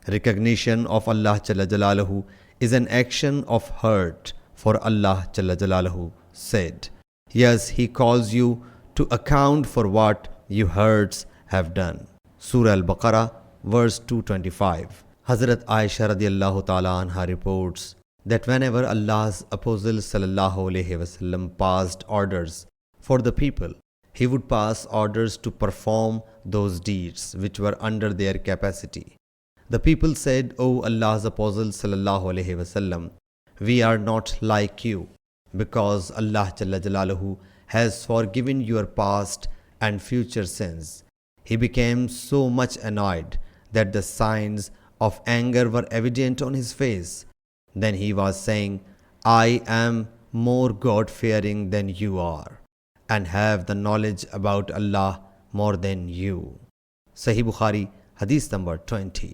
Recognition of Allah Jalla Jalaluhu is an action of heart, for Allah Jalla Jalaluhu said, "Yes, He calls you to account for what you hearts have done." Surah Al-Baqarah, verse 225. Hazrat Aisha radiallahu ta'ala anha reports that whenever Allah's Apostle sallallahu alaihi wasallam passed orders for the people, he would pass orders to perform those deeds which were under their capacity. The people said, "O Allah's Apostle sallallahu alaihi wasallam, we are not like you, because Allah Jalla Jalaluhu has forgiven your past and future sins." He became so much annoyed that the signs of anger were evident on his face. Then he was saying, "I am more God-fearing than you are, and have the knowledge about Allah more than you." Sahih Bukhari, Hadith number 20.